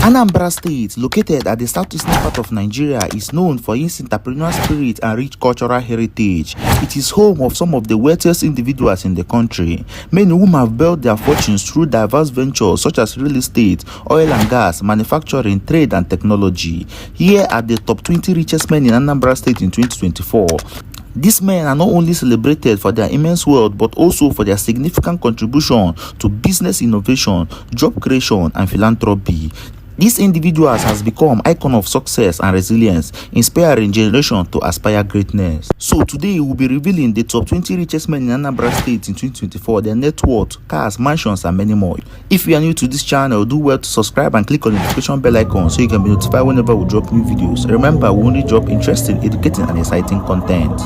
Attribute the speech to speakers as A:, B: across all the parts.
A: Anambra State, located at the southeastern part of Nigeria, is known for its entrepreneurial spirit and rich cultural heritage. It is home of some of the wealthiest individuals in the country, many whom have built their fortunes through diverse ventures such as real estate, oil and gas, manufacturing, trade and technology. Here are the top 20 richest men in Anambra State in 2024. These men are not only celebrated for their immense wealth but also for their significant contribution to business innovation, job creation and philanthropy. These individuals has become icon of success and resilience, inspiring generations to aspire greatness. So today we'll be revealing the top 20 richest men in Anambra State in 2024, their net worth, cars, mansions and many more. If you are new to this channel, do well to subscribe and click on the notification bell icon so you can be notified whenever we drop new videos. Remember, we only drop interesting, educating and exciting content.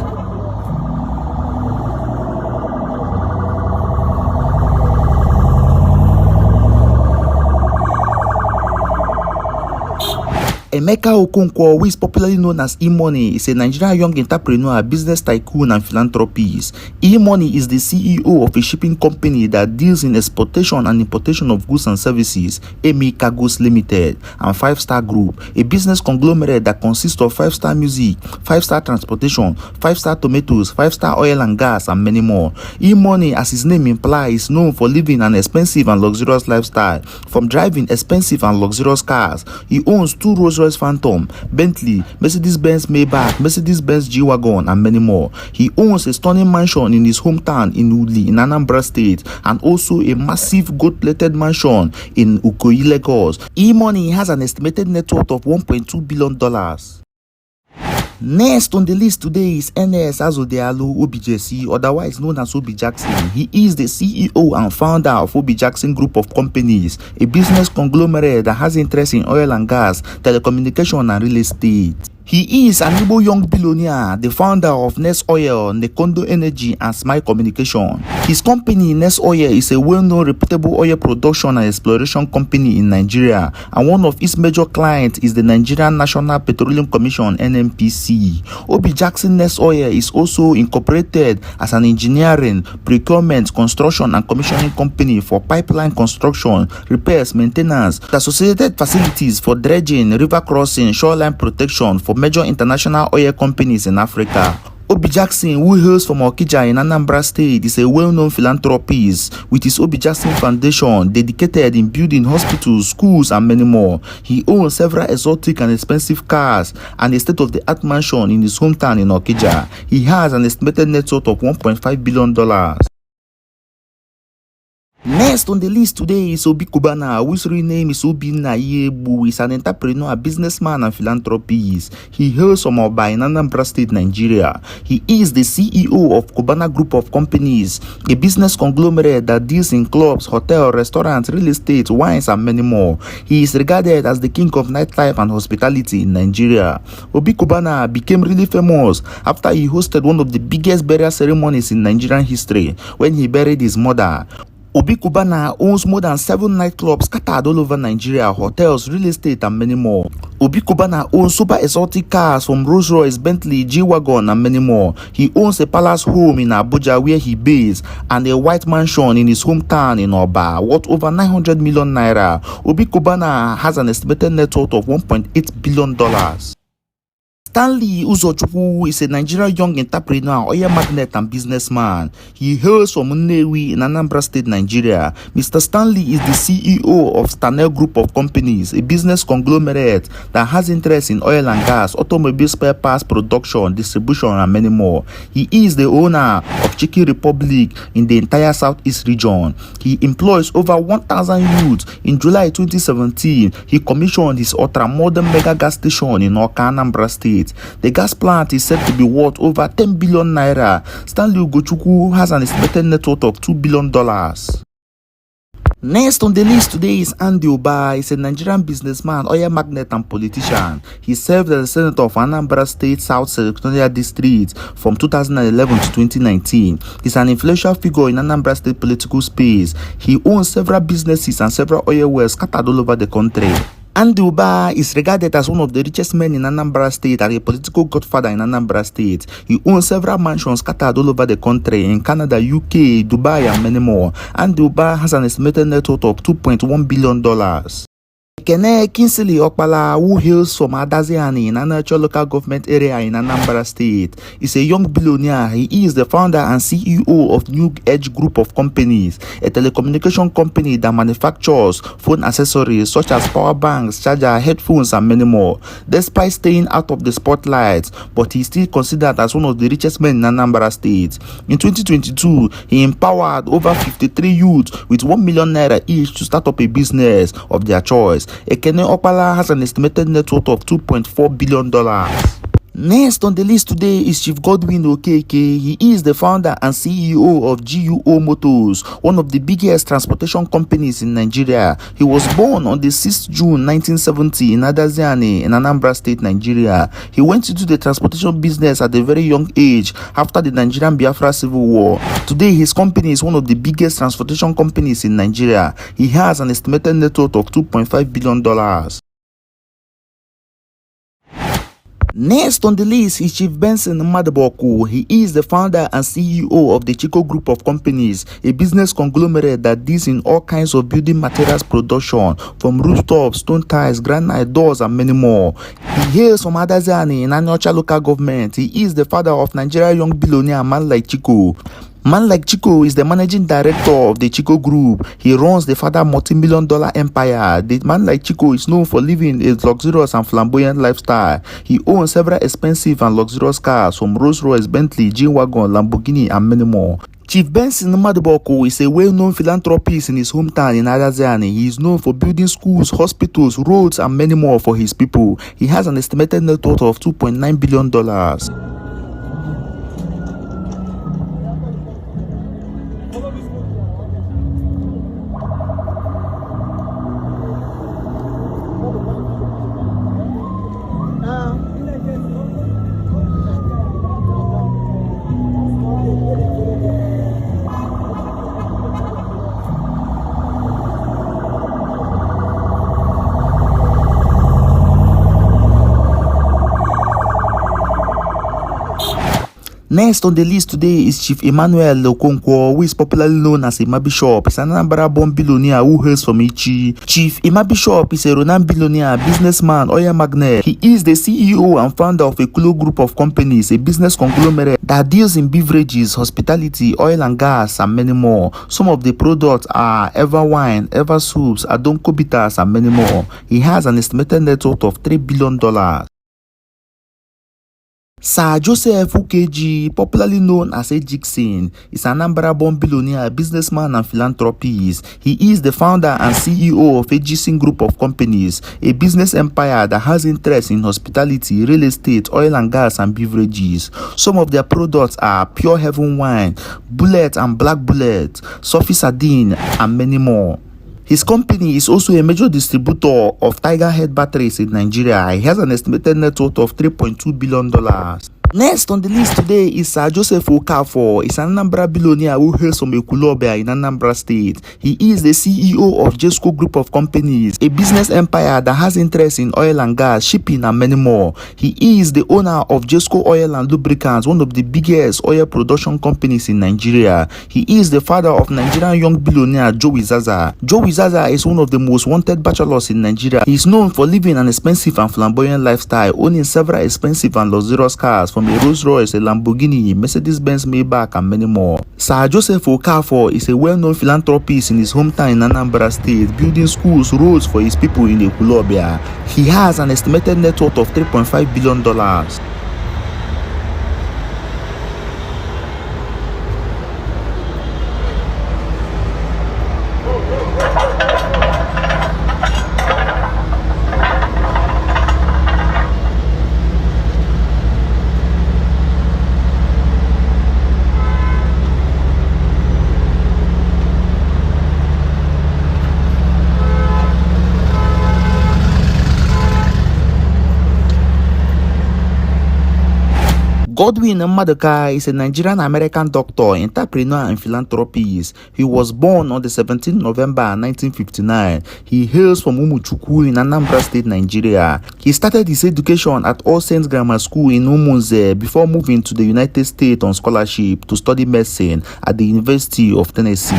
A: Emeka Okonkwo, who is popularly known as Emoney, is a Nigerian young entrepreneur, business tycoon and philanthropist. Emoney is the CEO of a shipping company that deals in exportation and importation of goods and services, Emi Cargos Limited, and 5-Star Group, a business conglomerate that consists of 5-Star Music, 5-Star Transportation, 5-Star Tomatoes, 5-Star Oil and Gas, and many more. Emoney, as his name implies, is known for living an expensive and luxurious lifestyle. From driving expensive and luxurious cars, he owns 2 Rolls-Royce Phantom, Bentley, Mercedes-Benz Maybach, Mercedes-Benz G-Wagon and many more. He owns a stunning mansion in his hometown in Uli in Anambra State and also a massive gold-plated mansion in Ukoyi, Lagos. Emoney has an estimated net worth of $1.2 billion. Next on the list today is Ernest Obi Jackson, otherwise known as Obi Jackson. He is the CEO and founder of Obi Jackson Group of Companies, a business conglomerate that has interest in oil and gas, telecommunication and real estate. He is an Igbo young billionaire, the founder of Nest Oil, Nekondo Energy and Smile Communication. His company, Nest Oil, is a well-known reputable oil production and exploration company in Nigeria, and one of its major clients is the Nigerian National Petroleum Commission, NNPC. Obi Jackson Nest Oil is also incorporated as an engineering, procurement, construction and commissioning company for pipeline construction, repairs, maintenance, associated facilities for dredging, river crossing, shoreline protection for major international oil companies in Africa. Obi Jackson, who hails from Okija in Anambra State, is a well-known philanthropist with his Obi Jackson Foundation dedicated in building hospitals, schools and many more. He owns several exotic and expensive cars and a state-of-the-art mansion in his hometown in Okija. He has an estimated net worth of $1.5 billion. Next on the list today is Obi Cubana, whose real name is Obi Nayebu. He is an entrepreneur, businessman and philanthropist. He hails from Oba in Anambra State, Nigeria. He is the CEO of Cubana Group of Companies, a business conglomerate that deals in clubs, hotels, restaurants, real estate, wines and many more. He is regarded as the king of nightlife and hospitality in Nigeria. Obi Cubana became really famous after he hosted one of the biggest burial ceremonies in Nigerian history when he buried his mother. Obi Cubana owns more than 7 nightclubs scattered all over Nigeria, hotels, real estate and many more. Obi Cubana owns super exotic cars from Rolls-Royce, Bentley, G-Wagon and many more. He owns a palace home in Abuja where he based and a white mansion in his hometown in Oba worth over 900 million naira. Obi Cubana has an estimated net worth of $1.8 billion. Stanley is a Nigerian young entrepreneur, oil magnate and businessman. He hails from Nnewi in Anambra State, Nigeria. Mr. Stanley is the CEO of Stanley Group of Companies, a business conglomerate that has interest in oil and gas, automobile spare parts production, distribution and many more. He is the owner of Chicken Republic in the entire Southeast region. He employs over 1,000 youths. In July 2017, he commissioned his ultra-modern mega gas station in Awka, Anambra State. The gas plant is said to be worth over 10 billion naira. Stanley has an estimated net worth of $2 billion. Next on the list today is Andy Uba. He's a Nigerian businessman, oil magnate and politician. He served as the senator of Anambra State South Senatorial District from 2011 to 2019. He's an influential figure in Anambra State political space. He owns several businesses and several oil wells scattered all over the country. Andy Uba is regarded as one of the richest men in Anambra State and a political godfather in Anambra State. He owns several mansions scattered all over the country in Canada, UK, Dubai and many more. Andy Uba has an estimated net worth of $2.1 billion. Ekene Kinsley Okpala, who hails from Adaziani in Anambra local government area in Anambra State, is a young billionaire. He is the founder and CEO of New Edge Group of Companies, a telecommunication company that manufactures phone accessories such as power banks, charger, headphones, and many more. Despite staying out of the spotlight, but he is still considered as one of the richest men in Anambra State. In 2022, he empowered over 53 youths with 1 million naira each to start up a business of their choice. Ekene Okpala has an estimated net worth of $2.4 billion. Next on the list today is Chief Godwin Okeke. He is the founder and CEO of GUO Motors, one of the biggest transportation companies in Nigeria. He was born on the 6th June 1970 in Adaziani in Anambra State, Nigeria. He went into the transportation business at a very young age after the Nigerian Biafra Civil War. Today, his company is one of the biggest transportation companies in Nigeria. He has an estimated net worth of $2.5 billion. Next on the list is Chief Benson Madaboku. He is the founder and CEO of the Chico Group of Companies, a business conglomerate that deals in all kinds of building materials production, from rooftops, stone tiles, granite doors, and many more. He hails from Adazani in Anambra local government. He is the father of Nigeria young billionaire Man Like Chico. Man Like Chico is the managing director of the Chico Group. He runs the father multi-million-dollar empire. The Man Like Chico is known for living a luxurious and flamboyant lifestyle. He owns several expensive and luxurious cars from Rolls-Royce, Bentley, G-Wagon, Lamborghini, and many more. Chief Benson Maduboko is a well-known philanthropist in his hometown in Adaziani. He is known for building schools, hospitals, roads, and many more for his people. He has an estimated net worth of $2.9 billion. Next on the list today is Chief Emmanuel Okonkwo, who is popularly known as Emma Bishop. He's an Anambra-born billionaire who hails from Ichi. Chief Emma Bishop is a renowned billionaire, businessman, oil magnate. He is the CEO and founder of a group of companies, a business conglomerate that deals in beverages, hospitality, oil and gas, and many more. Some of the products are Ever Wine, Ever Soups, Adonko Bitters, and many more. He has an estimated net worth of $3 billion. Sir Joseph Ukeji, popularly known as A. Jackson, is an Anambra-born billionaire, businessman, and philanthropist. He is the founder and CEO of A. Jackson Group of Companies, a business empire that has interests in hospitality, real estate, oil and gas, and beverages. Some of their products are Pure Heaven Wine, Bullet and Black Bullet, Sophie Sardine, and many more. His company is also a major distributor of Tiger Head batteries in Nigeria. He has an estimated net worth of $3.2 billion. Next on the list today is Sir Joseph Okafor. He's an Anambra billionaire who hails from Ekulobia in Anambra State. He is the CEO of Jesco Group of Companies, a business empire that has interests in oil and gas, shipping, and many more. He is the owner of Jesco Oil and Lubricants, one of the biggest oil production companies in Nigeria. He is the father of Nigerian young billionaire Jowizaza. Jowizaza is one of the most wanted bachelors in Nigeria. He is known for living an expensive and flamboyant lifestyle, owning several expensive and luxurious cars from a Rolls-Royce, a Lamborghini, Mercedes-Benz Maybach, and many more. Sir Joseph Okafor is a well-known philanthropist in his hometown in Anambra State, building schools, roads for his people in Ekulobia. He has an estimated net worth of $3.5 billion. Godwin Maduka is a Nigerian-American doctor, entrepreneur, and philanthropist. He was born on the 17th November 1959. He hails from Umuchukwu in Anambra State, Nigeria. He started his education at All Saints Grammar School in Umunze before moving to the United States on scholarship to study medicine at the University of Tennessee.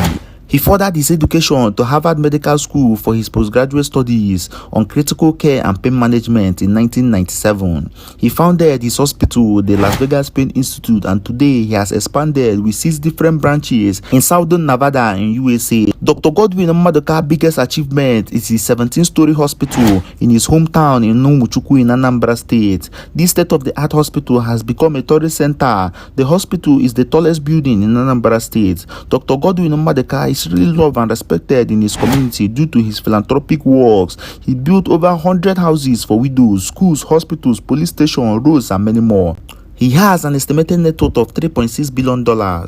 A: He furthered his education to Harvard Medical School for his postgraduate studies on critical care and pain management in 1997. He founded his hospital, the Las Vegas Pain Institute, and today he has expanded with 6 different branches in Southern Nevada in USA. Dr. Godwin Maduka's biggest achievement is his 17-story hospital in his hometown in Umuchukwu in Anambra State. This state-of-the-art hospital has become a tourist center. The hospital is the tallest building in Anambra State. Dr. Godwin Maduka is really loved and respected in his community due to his philanthropic works. He built over 100 houses for widows, schools, hospitals, police stations, roads, and many more. He has an estimated net worth of $3.6 billion.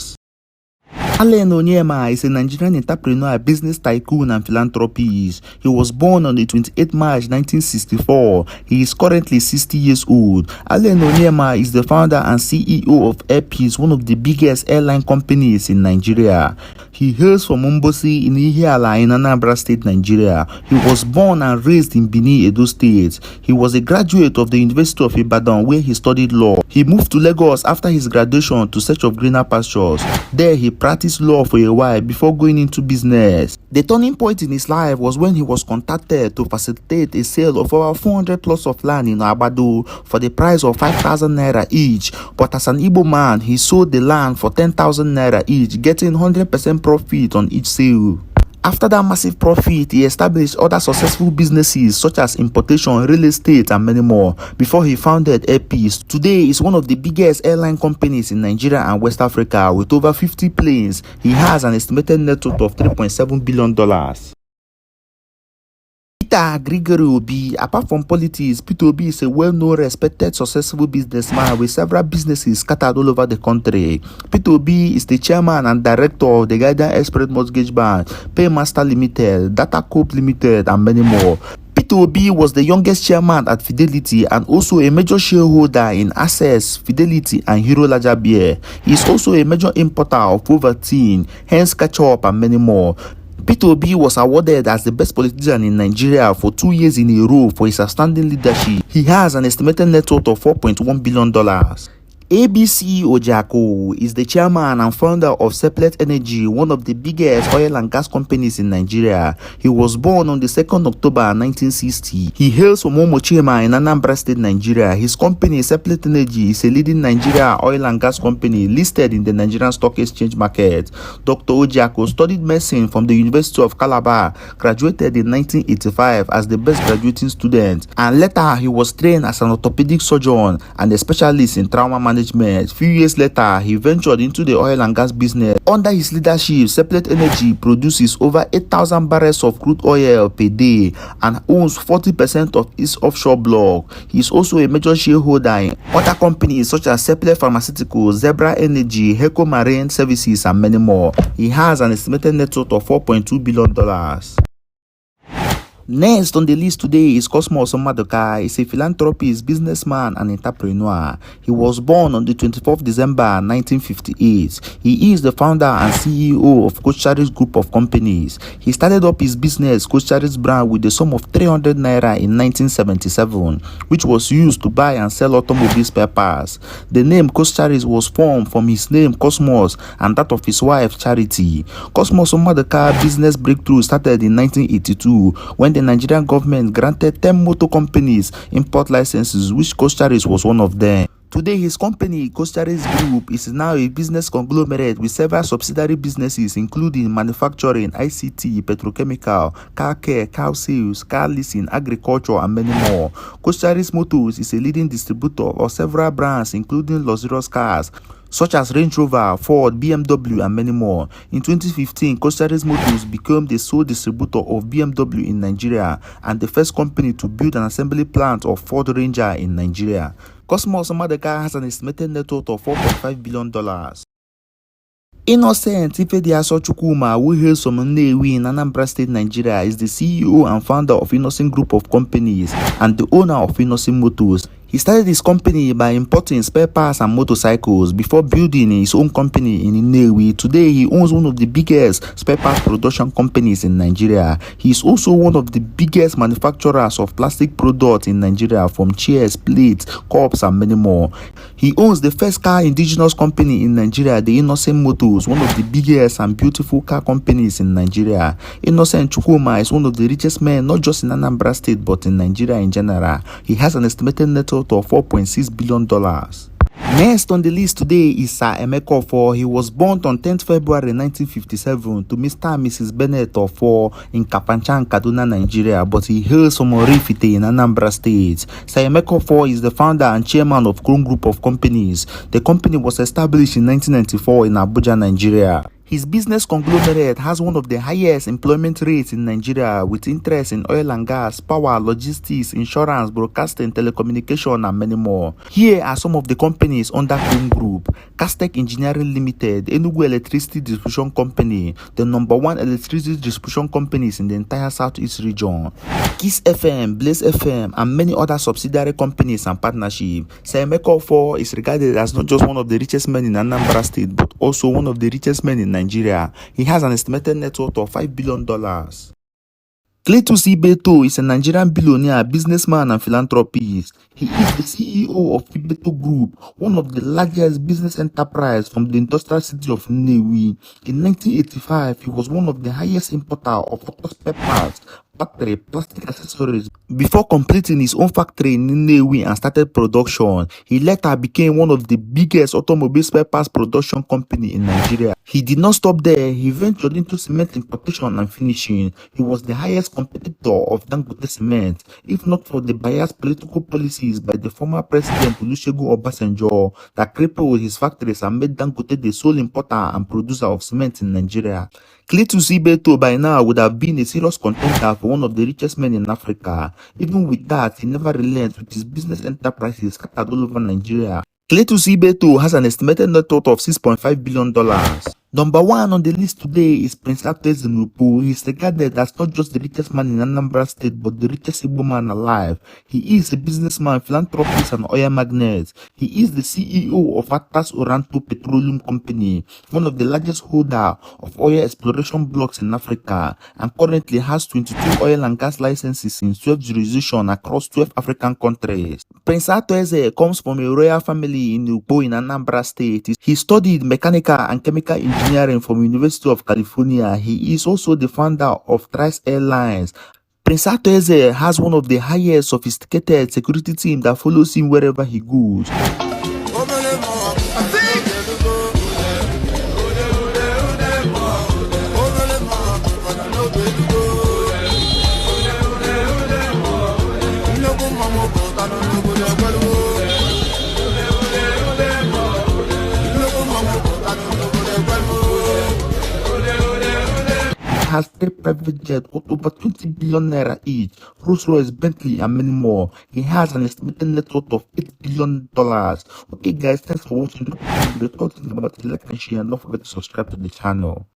A: Stanley Onyema is a Nigerian entrepreneur, business tycoon, and philanthropist. He was born on the 28th March 1964. He is currently 60 years old. Stanley Onyema is the founder and CEO of Air Peace, one of the biggest airline companies in Nigeria. He hails from Mbosi in Ihiala in Anambra State, Nigeria. He was born and raised in Benin, Edo State. He was a graduate of the University of Ibadan, where he studied law. He moved to Lagos after his graduation to search of greener pastures. There he practiced law for a while before going into business. The turning point in his life was when he was contacted to facilitate a sale of over 400 plots of land in Abado for the price of 5,000 naira each. But as an Igbo man, he sold the land for 10,000 naira each, getting 100% profit on each sale. After that massive profit, he established other successful businesses such as importation, real estate, and many more before he founded Air Peace. Today, is one of the biggest airline companies in Nigeria and West Africa with over 50 planes. He has an estimated net worth of $3.7 billion. Gregory Obi. Apart from politics, Peter Obi is a well-known, respected, successful businessman with several businesses scattered all over the country. Peter Obi is the chairman and director of the Guardian Express Mortgage Bank, Paymaster Limited, Data Corp Limited, and many more. Peter Obi was the youngest chairman at Fidelity and also a major shareholder in Access, Fidelity, and Hero Larger Beer. He is also a major importer of Ovaltine, hence Ketchup, and many more. Peter Obi was awarded as the best politician in Nigeria for 2 years in a row for his outstanding leadership. He has an estimated net worth of $4.1 billion. ABC Ojako is the chairman and founder of Seplet Energy, one of the biggest oil and gas companies in Nigeria. He was born on the 2nd October 1960. He hails from Omochema in Anambra State, Nigeria. His company, Seplet Energy, is a leading Nigeria oil and gas company listed in the Nigerian Stock Exchange market. Dr. Ojako studied medicine from the University of Calabar, graduated in 1985 as the best graduating student, and later he was trained as an orthopedic surgeon and a specialist in trauma management. Few years later, he ventured into the oil and gas business. Under his leadership, Seplet Energy produces over 8,000 barrels of crude oil per day and owns 40% of its offshore block. He is also a major shareholder in other companies such as Seplet Pharmaceuticals, Zebra Energy, Heco Marine Services, and many more. He has an estimated net worth of $4.2 billion. Next on the list today is Cosmos Maduka. He's a philanthropist, businessman, and entrepreneur. He was born on the 24th December 1958. He is the founder and CEO of Coach Charis Group of Companies. He started up his business, Coach Charis brand, with the sum of 300 naira in 1977, which was used to buy and sell automobile spare parts. The name Coach Charis was formed from his name Cosmos and that of his wife Charity. Cosmos Maduka business breakthrough started in 1982 when the Nigerian government granted 10 motor companies import licenses, which Coach Charis was one of them. Today, his company, Coach Charis Group, is now a business conglomerate with several subsidiary businesses including manufacturing, ICT, petrochemical, car care, car sales, car leasing, agriculture, and many more. Coach Charis Motors is a leading distributor of several brands including luxurious cars such as Range Rover, Ford, BMW, and many more. In 2015, Coach Charis Motors became the sole distributor of BMW in Nigeria and the first company to build an assembly plant of Ford Ranger in Nigeria. Cosmos Maduka has an estimated net worth of $4.5 billion. Innocent Ifediaso Chukwuma, who hails from Nnewi in Anambra State, Nigeria, is the CEO and founder of Innocent Group of Companies and the owner of Innocent Motors. He started his company by importing spare parts and motorcycles before building his own company in Nnewi. Today, he owns one of the biggest spare parts production companies in Nigeria. He is also one of the biggest manufacturers of plastic products in Nigeria, from chairs, plates, cups, and many more. He owns the first car indigenous company in Nigeria, the Innocent Motors, one of the biggest and beautiful car companies in Nigeria. Innocent Chioma is one of the richest men, not just in Anambra State, but in Nigeria in general. He has an estimated net worth of $4.6 billion. Next on the list today is Sir Emeka Ofor. He was born on 10th February 1957 to Mr. and Mrs. Bennett Ofor in Kafanchan, Kaduna, Nigeria, but he hails from Orifite in Anambra State. Sir Emeka Ofor is the founder and chairman of Kron Group of Companies. The company was established in 1994 in Abuja, Nigeria. His business conglomerate has one of the highest employment rates in Nigeria, with interest in oil and gas, power, logistics, insurance, broadcasting, telecommunication, and many more. Here are some of the companies under Kron Group: Castec Engineering Limited, Enugu Electricity Distribution Company, the #1 electricity distribution companies in the entire Southeast region, Kiss FM, Blaze FM, and many other subsidiary companies and partnerships. Sir Emeka Ofor is regarded as not just one of the richest men in Anambra State, but also one of the richest men in Nigeria. He has an estimated net worth of $5 billion. Cletus Ibeto is a Nigerian billionaire, businessman, and philanthropist. He is the CEO of Ibeto Group, one of the largest business enterprises from the industrial city of Nnewi. In 1985, he was one of the highest importers of auto spare parts, battery, plastic accessories. Before completing his own factory in Nnewi and started production, he later became one of the biggest automobile spare parts production company in Nigeria. He did not stop there. He ventured into cement importation and finishing. He was the highest competitor of Dangote Cement, if not for the biased political policies by the former president Olusegun Obasanjo that crippled his factories and made Dangote the sole importer and producer of cement in Nigeria. Cletus Ibeto by now would have been a serious contender for one of the richest men in Africa. Even with that, he never relents with his business enterprises scattered all over Nigeria. Cletus Ibeto has an estimated net worth of $6.5 billion. #1 on the list today is Prince Atweze Nupu. He is regarded as not just the richest man in Anambra State, but the richest Igbo man alive. He is a businessman, philanthropist, and oil magnate. He is the CEO of Atlas Oranto Petroleum Company, one of the largest holder of oil exploration blocks in Africa, and currently has 22 oil and gas licenses in 12 jurisdictions across 12 African countries. Prince Atweze comes from a royal family in Ukpo in Anambra State. He studied mechanical and chemical engineering from University of California. He is also the founder of Thrice Airlines. Prince Atweze has one of the highest sophisticated security team that follows him wherever he goes. Has 3 private jets worth over 20 billion naira each, Rolls-Royce, Bentley, and many more. He has an estimated net worth of $8 billion. Okay guys, thanks for watching. Don't forget to like and share, and don't forget to subscribe to the channel.